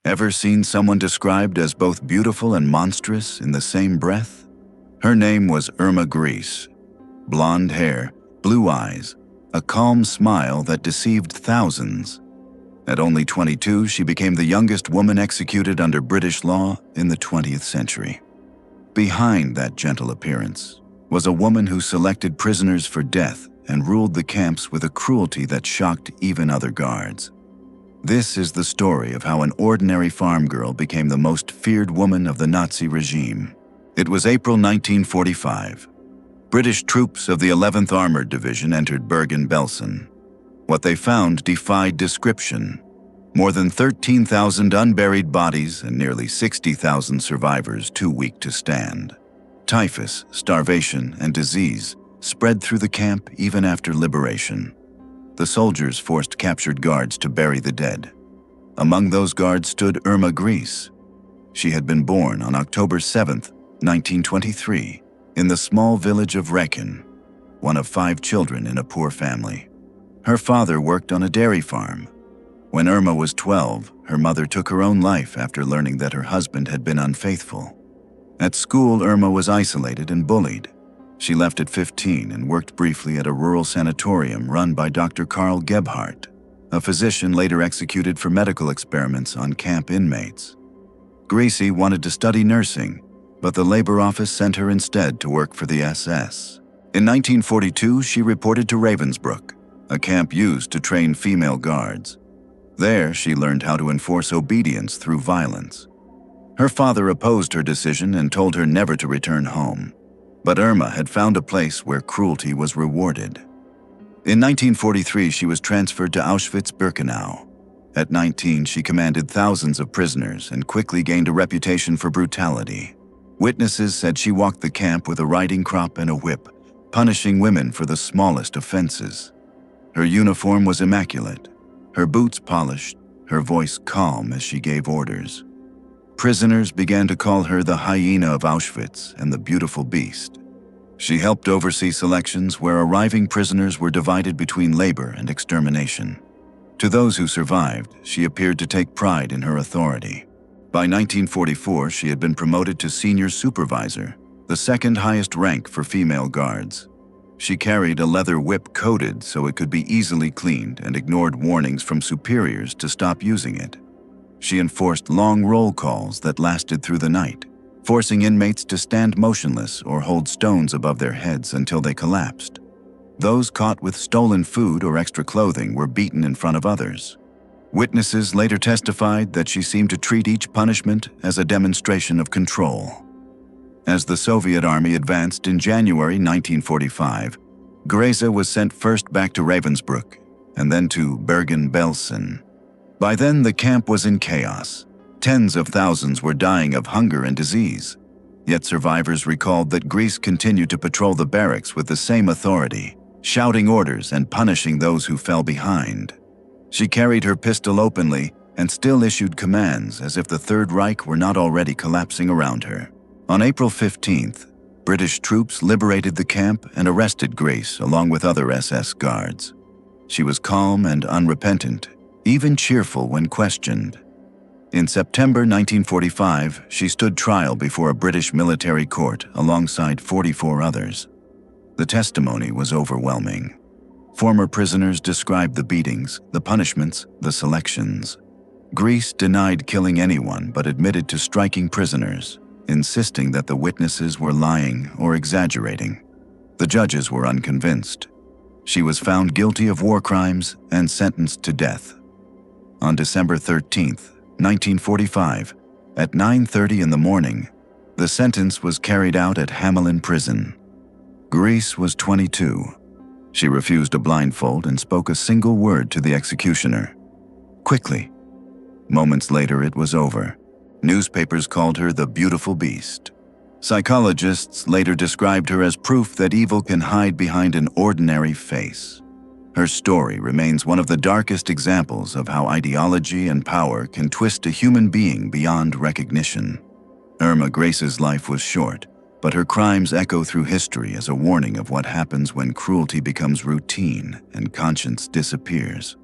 Ever seen someone described as both beautiful and monstrous in the same breath? Her name was Irma Grese. Blonde hair, blue eyes, a calm smile that deceived thousands. At only 22, she became the youngest woman executed under British law in the 20th century. Behind that gentle appearance was a woman who selected prisoners for death and ruled the camps with a cruelty that shocked even other guards. This is the story of how an ordinary farm girl became the most feared woman of the Nazi regime. It was April 1945. British troops of the 11th Armored Division entered Bergen-Belsen. What they found defied description. More than 13,000 unburied bodies and nearly 60,000 survivors too weak to stand. Typhus, starvation, and disease spread through the camp even after liberation. The soldiers forced captured guards to bury the dead. Among those guards stood Irma Grese. She had been born on October 7, 1923, in the small village of Reken, one of 5 children in a poor family. Her father worked on a dairy farm. When Irma was 12, her mother took her own life after learning that her husband had been unfaithful. At school, Irma was isolated and bullied. She left at 15 and worked briefly at a rural sanatorium run by Dr. Karl Gebhardt, a physician later executed for medical experiments on camp inmates. Grese wanted to study nursing, but the labor office sent her instead to work for the SS. In 1942, she reported to Ravensbrück, a camp used to train female guards. There, she learned how to enforce obedience through violence. Her father opposed her decision and told her never to return home. But Irma had found a place where cruelty was rewarded. In 1943, she was transferred to Auschwitz-Birkenau. At 19, she commanded thousands of prisoners and quickly gained a reputation for brutality. Witnesses said she walked the camp with a riding crop and a whip, punishing women for the smallest offenses. Her uniform was immaculate, her boots polished, her voice calm as she gave orders. Prisoners began to call her the Hyena of Auschwitz and the beautiful beast. She helped oversee selections where arriving prisoners were divided between labor and extermination. To those who survived, she appeared to take pride in her authority. By 1944, she had been promoted to senior supervisor, the second highest rank for female guards. She carried a leather whip coated so it could be easily cleaned and ignored warnings from superiors to stop using it. She enforced long roll calls that lasted through the night, forcing inmates to stand motionless or hold stones above their heads until they collapsed. Those caught with stolen food or extra clothing were beaten in front of others. Witnesses later testified that she seemed to treat each punishment as a demonstration of control. As the Soviet army advanced in January 1945, Grese was sent first back to Ravensbrück and then to Bergen-Belsen. By then, the camp was in chaos. Tens of thousands were dying of hunger and disease. Yet survivors recalled that Grese continued to patrol the barracks with the same authority, shouting orders and punishing those who fell behind. She carried her pistol openly and still issued commands as if the Third Reich were not already collapsing around her. On April 15th, British troops liberated the camp and arrested Grese along with other SS guards. She was calm and unrepentant, even cheerful when questioned. In September 1945, she stood trial before a British military court alongside 44 others. The testimony was overwhelming. Former prisoners described the beatings, the punishments, the selections. Grese denied killing anyone but admitted to striking prisoners, insisting that the witnesses were lying or exaggerating. The judges were unconvinced. She was found guilty of war crimes and sentenced to death. On December 13, 1945, at 9:30 in the morning, the sentence was carried out at Hamelin Prison. Grese was 22. She refused a blindfold and spoke a single word to the executioner. Quickly. Moments later, it was over. Newspapers called her the beautiful beast. Psychologists later described her as proof that evil can hide behind an ordinary face. Her story remains one of the darkest examples of how ideology and power can twist a human being beyond recognition. Irma Grese's life was short, but her crimes echo through history as a warning of what happens when cruelty becomes routine and conscience disappears.